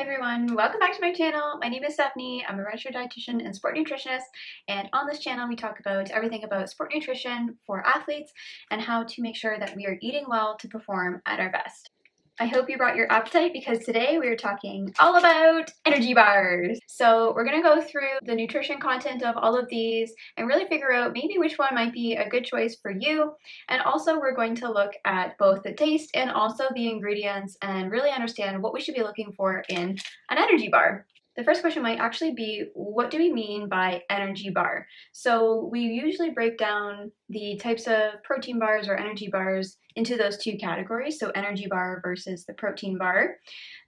Hey everyone, welcome back to my channel. My name is Stephanie. I'm a registered dietitian and sport nutritionist, and on this channel we talk about everything about sport nutrition for athletes and how to make sure that we are eating well to perform at our best. I hope you brought your appetite because today we are talking all about energy bars. So we're going to go through the nutrition content of all of these and really figure out maybe which one might be a good choice for you. And also we're going to look at both the taste and also the ingredients and really understand what we should be looking for in an energy bar. The first question might actually be, what do we mean by energy bar? So we usually break down the types of protein bars or energy bars into those two categories, so energy bar versus the protein bar.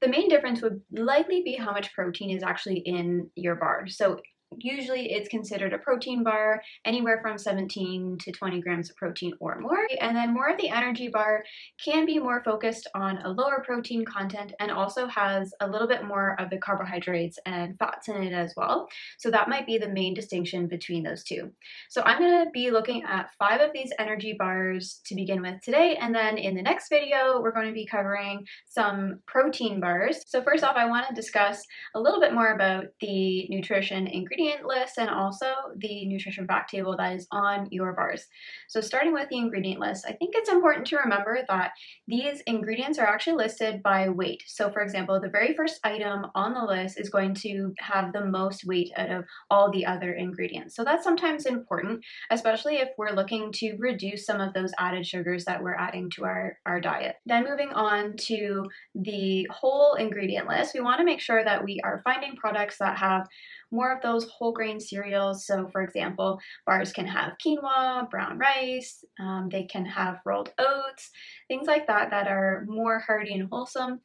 The main difference would likely be how much protein is actually in your bar. So usually it's considered a protein bar, anywhere from 17 to 20 grams of protein or more. And then more of the energy bar can be more focused on a lower protein content and also has a little bit more of the carbohydrates and fats in it as well. So that might be the main distinction between those two. So I'm going to be looking at 5 of these energy bars to begin with today, and then in the next video we're going to be covering some protein bars. So first off, I want to discuss a little bit more about the nutrition ingredient list and also the nutrition fact table that is on your bars. So starting with the ingredient list, I think it's important to remember that these ingredients are actually listed by weight. So for example, the very first item on the list is going to have the most weight out of all the other ingredients. So that's sometimes important, especially if we're looking to reduce some of those added sugars that we're adding to our diet. Then moving on to the whole ingredient list, we want to make sure that we are finding products that have more of those whole grain cereals. So for example, bars can have quinoa, brown rice, they can have rolled oats, things like that that are more hearty and wholesome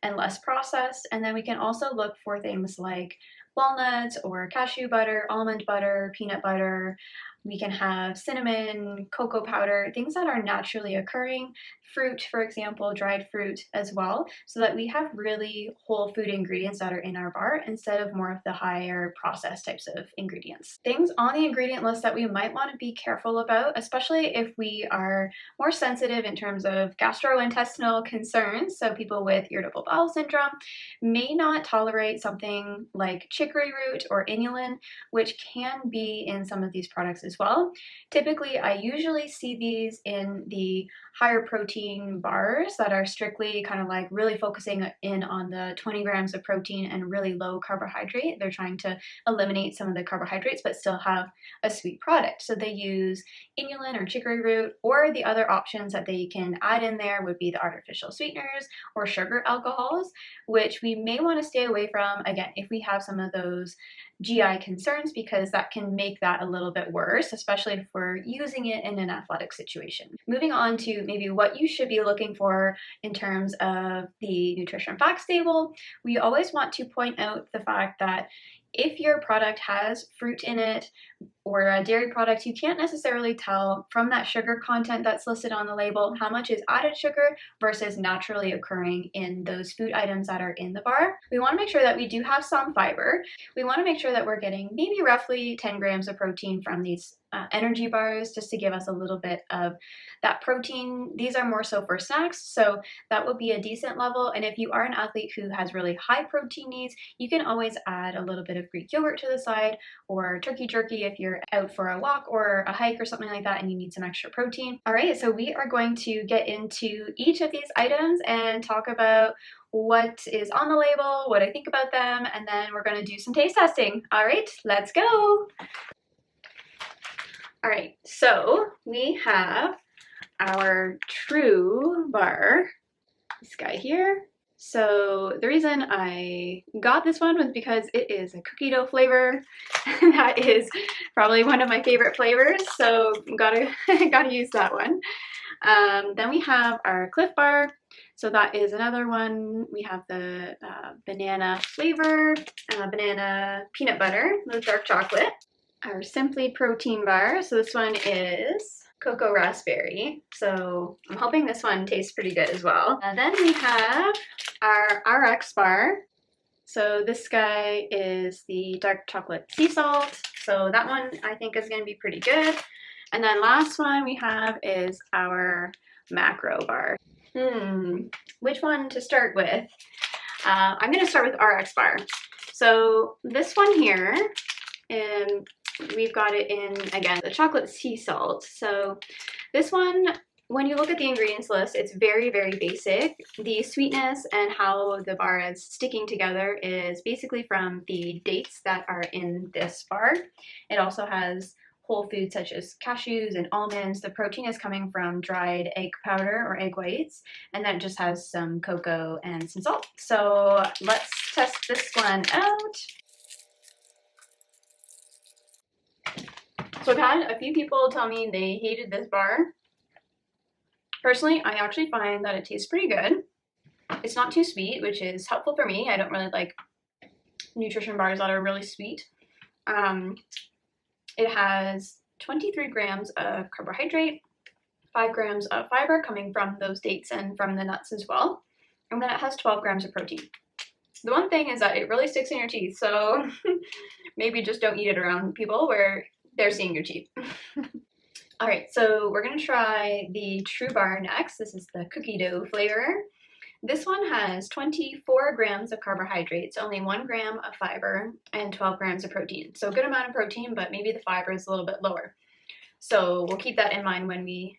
and less processed. And then we can also look for things like walnuts or cashew butter, almond butter, peanut butter. We can have cinnamon, cocoa powder, things that are naturally occurring, fruit, for example, dried fruit as well, so that we have really whole food ingredients that are in our bar instead of more of the higher processed types of ingredients. Things on the ingredient list that we might want to be careful about, especially if we are more sensitive in terms of gastrointestinal concerns, so people with irritable bowel syndrome may not tolerate something like chicory root or inulin, which can be in some of these products as well. Typically, I usually see these in the higher protein bars that are strictly kind of like really focusing in on the 20 grams of protein and really low carbohydrate. They're trying to eliminate some of the carbohydrates but still have a sweet product. So they use inulin or chicory root, or the other options that they can add in there would be the artificial sweeteners or sugar alcohols, which we may want to stay away from, again, if we have some of those GI concerns, because that can make that a little bit worse, especially if we're using it in an athletic situation. Moving on to maybe what you should be looking for in terms of the nutrition facts table, we always want to point out the fact that if your product has fruit in it or a dairy product, you can't necessarily tell from that sugar content that's listed on the label how much is added sugar versus naturally occurring in those food items that are in the bar. We want to make sure that we do have some fiber. We want to make sure that we're getting maybe roughly 10 grams of protein from these energy bars, just to give us a little bit of that protein. These are more so for snacks, so that would be a decent level. And if you are an athlete who has really high protein needs, you can always add a little bit of Greek yogurt to the side, or turkey jerky if you're out for a walk or a hike or something like that and you need some extra protein. All right, so we are going to get into each of these items and talk about what is on the label, what I think about them, and then we're going to do some taste testing. All right, let's go. All right, so we have our Trubar, this guy here. So the reason I got this one was because it is a cookie dough flavor. That is probably one of my favorite flavors, so gotta use that one. Then we have our Cliff Bar. So that is another one. We have the banana flavor, banana peanut butter with dark chocolate. Our Simply Protein Bar. So this one is cocoa raspberry. So I'm hoping this one tastes pretty good as well. Then we have our RX bar. So this guy is the dark chocolate sea salt. So that one I think is going to be pretty good. And then last one we have is our macro bar. Which one to start with? I'm going to start with RX bar. So this one here, and we've got it in, again, the chocolate sea salt. So this one, when you look at the ingredients list, it's very, very basic. The sweetness and how the bar is sticking together is basically from the dates that are in this bar. It also has whole foods such as cashews and almonds. The protein is coming from dried egg powder or egg whites, and then it just has some cocoa and some salt. So let's test this one out. So I've had a few people tell me they hated this bar. Personally, I actually find that it tastes pretty good. It's not too sweet, which is helpful for me. I don't really like nutrition bars that are really sweet. It has 23 grams of carbohydrate, 5 grams of fiber coming from those dates and from the nuts as well. And then it has 12 grams of protein. The one thing is that it really sticks in your teeth, so maybe just don't eat it around people where they're seeing your teeth. All right, so we're gonna try the Trubar next. This is the cookie dough flavor. This one has 24 grams of carbohydrates, only 1 gram of fiber, and 12 grams of protein. So a good amount of protein, but maybe the fiber is a little bit lower. So we'll keep that in mind when we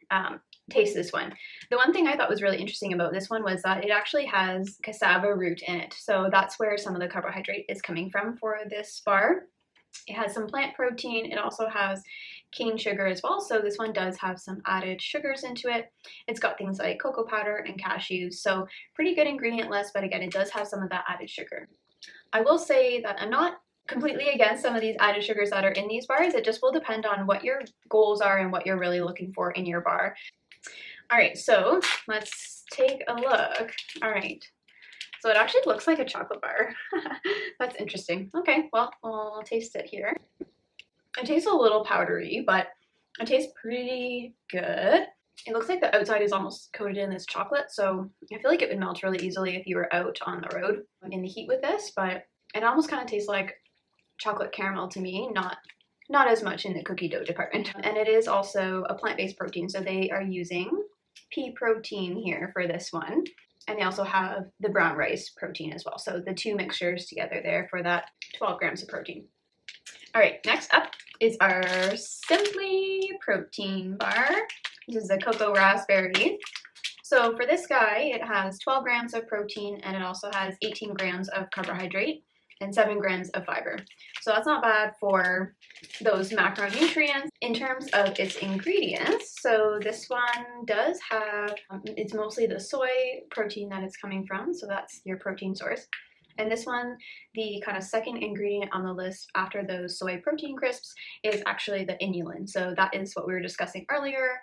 taste this one. The one thing I thought was really interesting about this one was that it actually has cassava root in it. So that's where some of the carbohydrate is coming from for this bar. It has some plant protein. It also has cane sugar as well. So this one does have some added sugars into it. It's got things like cocoa powder and cashews. So pretty good ingredient list, but again, it does have some of that added sugar. I will say that I'm not completely against some of these added sugars that are in these bars. It just will depend on what your goals are and what you're really looking for in your bar. All right, so let's take a look. All right. So it actually looks like a chocolate bar. That's interesting. Okay, well, I'll taste it here. It tastes a little powdery, but it tastes pretty good. It looks like the outside is almost coated in this chocolate, so I feel like it would melt really easily if you were out on the road in the heat with this, but it almost kind of tastes like chocolate caramel to me, not as much in the cookie dough department. And it is also a plant-based protein, so they are using pea protein here for this one. And they also have the brown rice protein as well. So the two mixtures together there for that 12 grams of protein. All right, next up is our Simply Protein bar. This is a cocoa raspberry. So for this guy, it has 12 grams of protein and it also has 18 grams of carbohydrate and 7 grams of fiber. So that's not bad for those macronutrients. In terms of its ingredients, so this one does have, it's mostly the soy protein that it's coming from, so that's your protein source. And this one, the kind of second ingredient on the list after those soy protein crisps is actually the inulin. So that is what we were discussing earlier,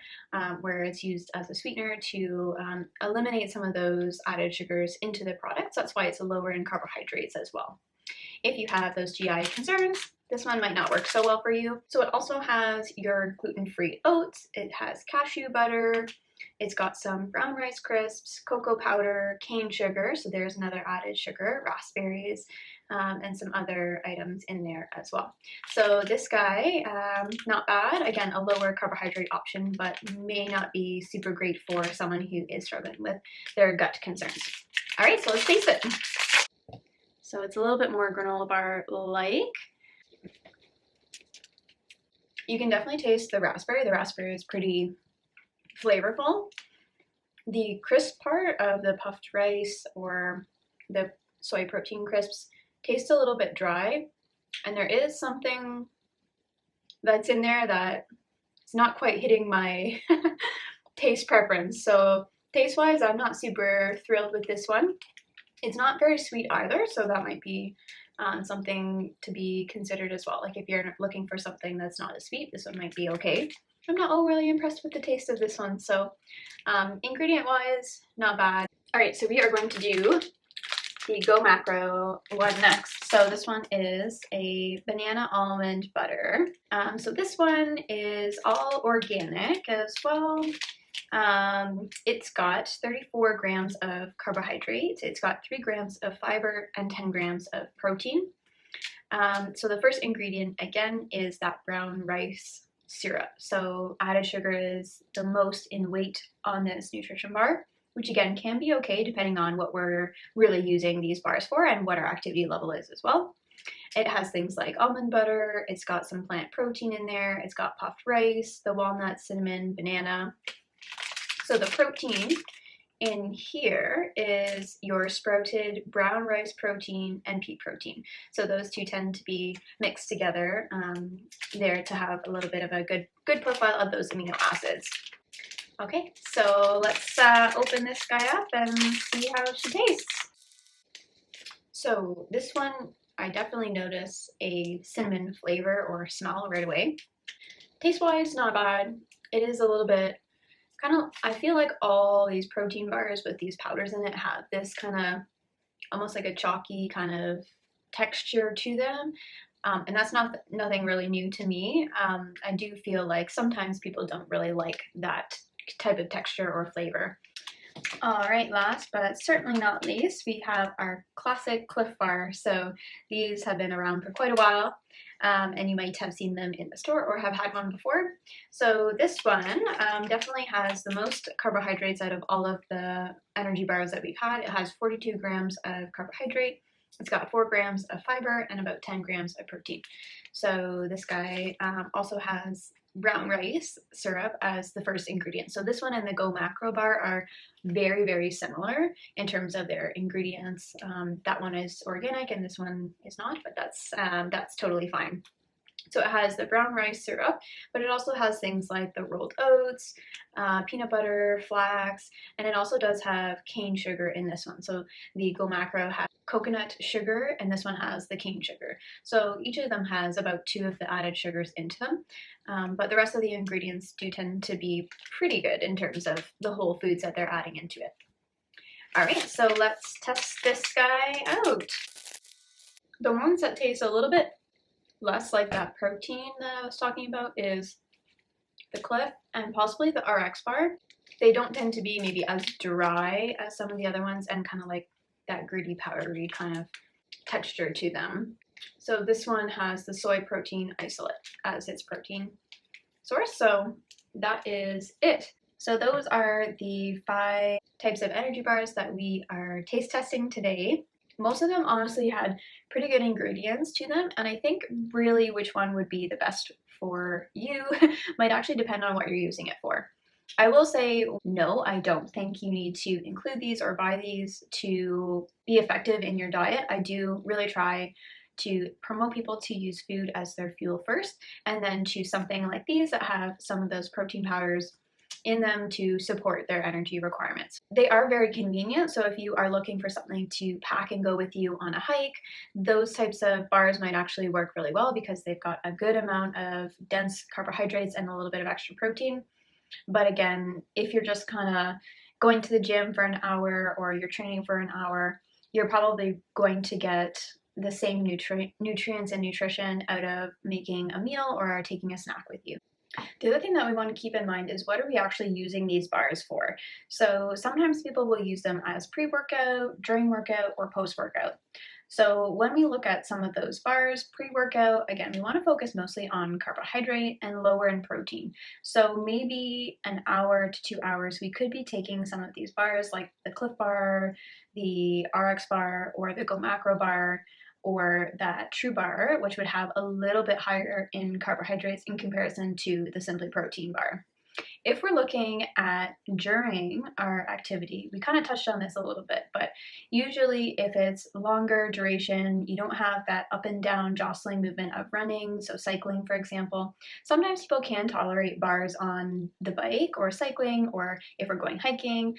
where it's used as a sweetener to eliminate some of those added sugars into the products. That's why it's lower in carbohydrates as well. If you have those GI concerns, this one might not work so well for you. So it also has your gluten-free oats, it has cashew butter, it's got some brown rice crisps, cocoa powder, cane sugar, so there's another added sugar, raspberries, and some other items in there as well. So this guy, not bad. Again, a lower carbohydrate option, but may not be super great for someone who is struggling with their gut concerns. All right, so let's taste it. So it's a little bit more granola bar-like. You can definitely taste the raspberry. The raspberry is pretty flavorful. The crisp part of the puffed rice or the soy protein crisps tastes a little bit dry, and there is something that's in there that is not quite hitting my taste preference. So taste-wise, I'm not super thrilled with this one. It's not very sweet either, so that might be something to be considered as well. Like if you're looking for something that's not as sweet, this one might be okay. I'm not overly impressed with the taste of this one, so ingredient-wise, not bad. All right, so we are going to do the Go Macro one next. So this one is a banana almond butter. So this one is all organic as well. It's got 34 grams of carbohydrates, it's got 3 grams of fiber and 10 grams of protein. So the first ingredient again is that brown rice syrup. So added sugar is the most in weight on this nutrition bar. which again can be okay depending on what we're really using these bars for and what our activity level is as well. It has things like almond butter, it's got some plant protein in there, it's got puffed rice, the walnuts, cinnamon, banana. So the protein in here is your sprouted brown rice protein and pea protein. So those two tend to be mixed together there to have a little bit of a good profile of those amino acids. Okay, so let's open this guy up and see how she tastes. So this one, I definitely notice a cinnamon flavor or smell right away. Taste-wise, not bad. It is a little bit kind of, I feel like all these protein bars with these powders in it have this kind of almost like a chalky kind of texture to them. And that's nothing really new to me. I do feel like sometimes people don't really like that type of texture or flavor. All right, last but certainly not least, we have our classic Cliff Bar. So these have been around for quite a while, and you might have seen them in the store or have had one before. So this one definitely has the most carbohydrates out of all of the energy bars that we've had. It has 42 grams of carbohydrate. It's got 4 grams of fiber and about 10 grams of protein. So this guy also has brown rice syrup as the first ingredient. So this one and the Go Macro bar are very, very similar in terms of their ingredients. That one is organic and this one is not, but that's totally fine. So it has the brown rice syrup, but it also has things like the rolled oats, peanut butter, flax, and it also does have cane sugar in this one. So the Go Macro has coconut sugar and this one has the cane sugar. So each of them has about 2 of the added sugars into them, but the rest of the ingredients do tend to be pretty good in terms of the whole foods that they're adding into it. All right, so let's test this guy out. The ones that taste a little bit less like that protein that I was talking about is the Cliff and possibly the RX bar. They don't tend to be maybe as dry as some of the other ones and kind of like that gritty, powdery kind of texture to them. So this one has the soy protein isolate as its protein source. So that is it. So those are the 5 types of energy bars that we are taste testing today. Most of them honestly had pretty good ingredients to them, and I think really which one would be the best for you might actually depend on what you're using it for. I will say, no, I don't think you need to include these or buy these to be effective in your diet. I do really try to promote people to use food as their fuel first, and then choose something like these that have some of those protein powders in them to support their energy requirements. They are very convenient, so if you are looking for something to pack and go with you on a hike, those types of bars might actually work really well because they've got a good amount of dense carbohydrates and a little bit of extra protein. But again, if you're just kind of going to the gym for an hour or you're training for an hour, you're probably going to get the same nutrients and nutrition out of making a meal or taking a snack with you. The other thing that we want to keep in mind is what are we actually using these bars for? So sometimes people will use them as pre-workout, during workout, or post-workout. So when we look at some of those bars, pre-workout, again, we want to focus mostly on carbohydrate and lower in protein. So maybe an hour to 2 hours, we could be taking some of these bars like the Cliff Bar, the RX bar, or the Go Macro bar, or that Trubar, which would have a little bit higher in carbohydrates in comparison to the Simply Protein bar. If we're looking at during our activity, we kind of touched on this a little bit, but usually if it's longer duration, you don't have that up and down jostling movement of running, so cycling, for example. Sometimes people can tolerate bars on the bike or cycling, or if we're going hiking.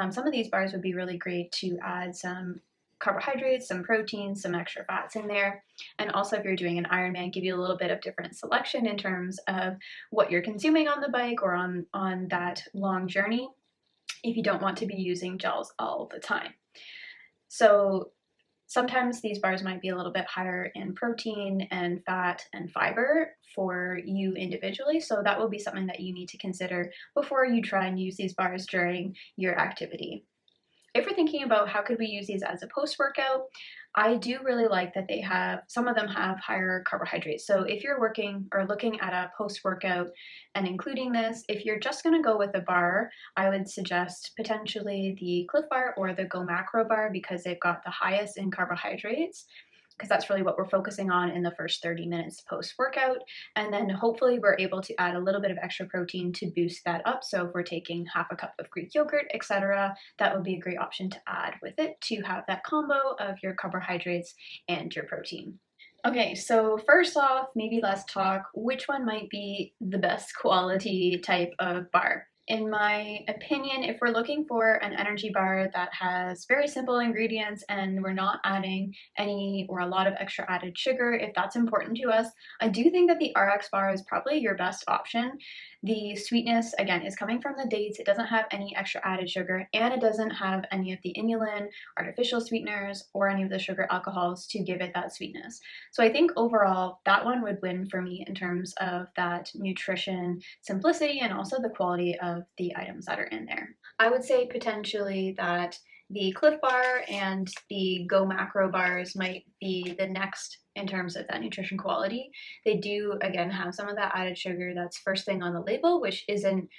Some of these bars would be really great to add some carbohydrates, some protein, some extra fats in there. And also if you're doing an Ironman, give you a little bit of different selection in terms of what you're consuming on the bike or on that long journey if you don't want to be using gels all the time. So sometimes these bars might be a little bit higher in protein and fat and fiber for you individually. So that will be something that you need to consider before you try and use these bars during your activity. if we're thinking about how could we use these as a post-workout, I do really like that some of them have higher carbohydrates. So if you're working or looking at a post-workout and including this, if you're just going to go with a bar, I would suggest potentially the Cliff Bar or the Go Macro Bar because they've got the highest in carbohydrates, because that's really what we're focusing on in the first 30 minutes post-workout. And then hopefully we're able to add a little bit of extra protein to boost that up. So if we're taking half a cup of Greek yogurt, etc., that would be a great option to add with it to have that combo of your carbohydrates and your protein. Okay, so first off, maybe let's talk which one might be the best quality type of bar. In my opinion, if we're looking for an energy bar that has very simple ingredients and we're not adding any or a lot of extra added sugar, if that's important to us, I do think that the RX bar is probably your best option. The sweetness, again, is coming from the dates. It doesn't have any extra added sugar, and it doesn't have any of the inulin, artificial sweeteners, or any of the sugar alcohols to give it that sweetness. So I think overall, that one would win for me in terms of that nutrition simplicity and also the quality of the items that are in there. I would say potentially that the Cliff Bar and the Go Macro bars might be the next in terms of that nutrition quality. They do, again, have some of that added sugar that's first thing on the label, which isn't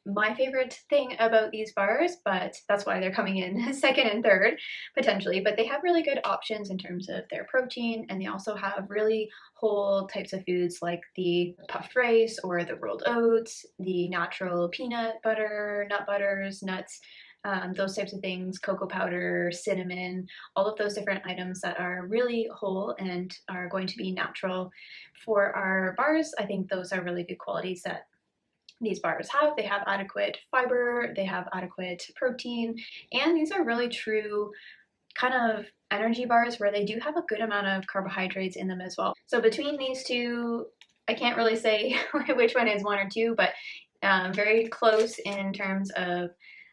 my favorite thing about these bars, but that's why they're coming in second and third potentially. But they have really good options in terms of their protein, and they also have really whole types of foods like the puffed rice or the rolled oats, the natural peanut butter, nut butters, nuts, those types of things, cocoa powder, cinnamon, all of those different items that are really whole and are going to be natural for our bars. I think those are really good qualities that these bars have. They have adequate fiber, they have adequate protein, and these are really true kind of energy bars where they do have a good amount of carbohydrates in them as well. So between these two, I can't really say which one is one or two, but very close in terms of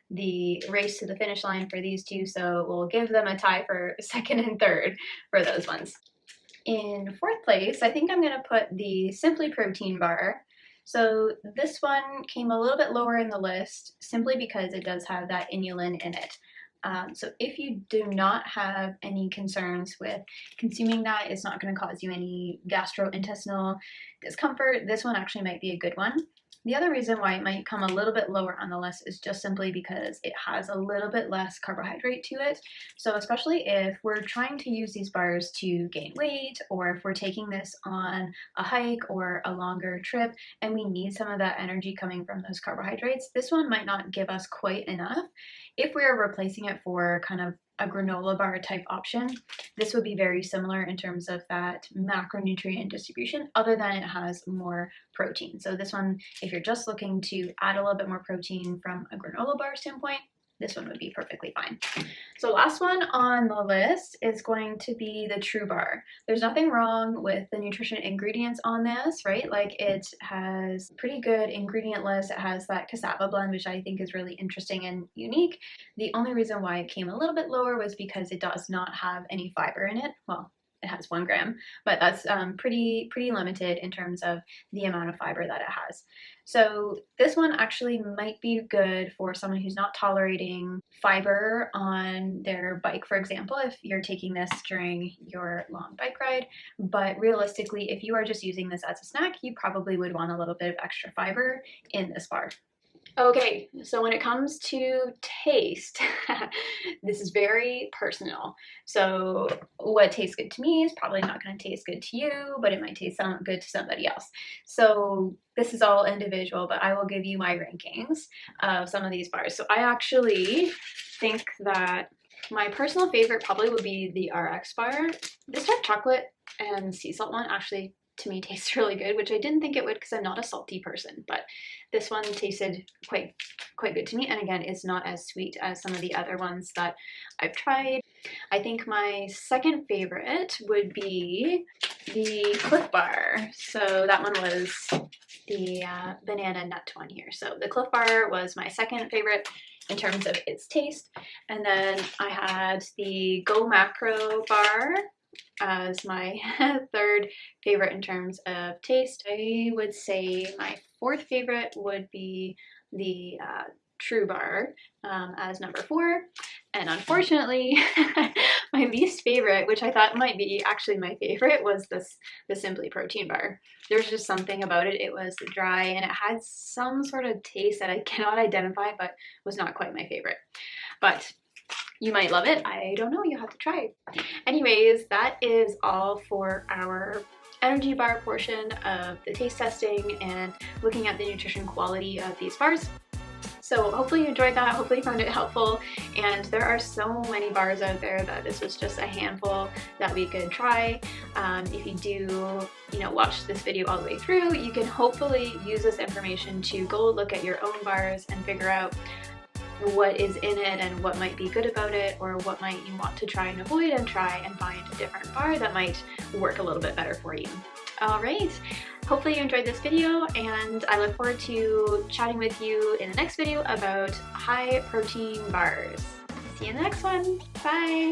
the race to the finish line for these two, so we'll give them a tie for second and third for those ones. In fourth place, I think I'm going to put the Simply Protein bar. So this one came a little bit lower in the list simply because it does have that inulin in it. So if you do not have any concerns with consuming that, it's not going to cause you any gastrointestinal discomfort, this one actually might be a good one. The other reason why it might come a little bit lower on the list is just simply because it has a little bit less carbohydrate to it. So especially if we're trying to use these bars to gain weight, or if we're taking this on a hike or a longer trip and we need some of that energy coming from those carbohydrates, this one might not give us quite enough. If we are replacing it for kind of a granola bar type option, this would be very similar in terms of that macronutrient distribution, other than it has more protein. So this one, if you're just looking to add a little bit more protein from a granola bar standpoint, this one would be perfectly fine. So last one on the list is going to be the Trubar. There's nothing wrong with the nutrition ingredients on this, right? Like, it has pretty good ingredient list. It has that cassava blend, which I think is really interesting and unique. The only reason why it came a little bit lower was because it does not have any fiber in it. Well, it has 1 gram, but that's pretty limited in terms of the amount of fiber that it has. So this one actually might be good for someone who's not tolerating fiber on their bike, for example, if you're taking this during your long bike ride. But realistically, if you are just using this as a snack, you probably would want a little bit of extra fiber in this bar. Okay, so when it comes to taste, this is very personal. So what tastes good to me is probably not going to taste good to you, but it might taste good to somebody else. So this is all individual, but I will give you my rankings of some of these bars. So I actually think that my personal favorite probably would be the RX bar. This dark chocolate and sea salt one actually to me tastes really good, which I didn't think it would because I'm not a salty person, but this one tasted quite good to me. And again, it's not as sweet as some of the other ones that I've tried. I think my second favorite would be the Cliff Bar. So that one was the banana nut one here. So the Cliff Bar was my second favorite in terms of its taste. And then I had the Go Macro Bar as my third favorite in terms of taste. I would say my fourth favorite would be the Trubar as number 4. And unfortunately, my least favorite, which I thought might be actually my favorite, was the Simply Protein bar. There's just something about it. It was dry and it had some sort of taste that I cannot identify, but was not quite my favorite. But you might love it. I don't know. You'll have to try. Anyways, that is all for our energy bar portion of the taste testing and looking at the nutrition quality of these bars. So hopefully you enjoyed that, hopefully you found it helpful, and there are so many bars out there that this was just a handful that we could try. If you do, watch this video all the way through, you can hopefully use this information to go look at your own bars and figure out what is in it and what might be good about it, or what might you want to try and avoid, and try and find a different bar that might work a little bit better for you. Alright, hopefully you enjoyed this video, and I look forward to chatting with you in the next video about high protein bars. See you in the next one. Bye!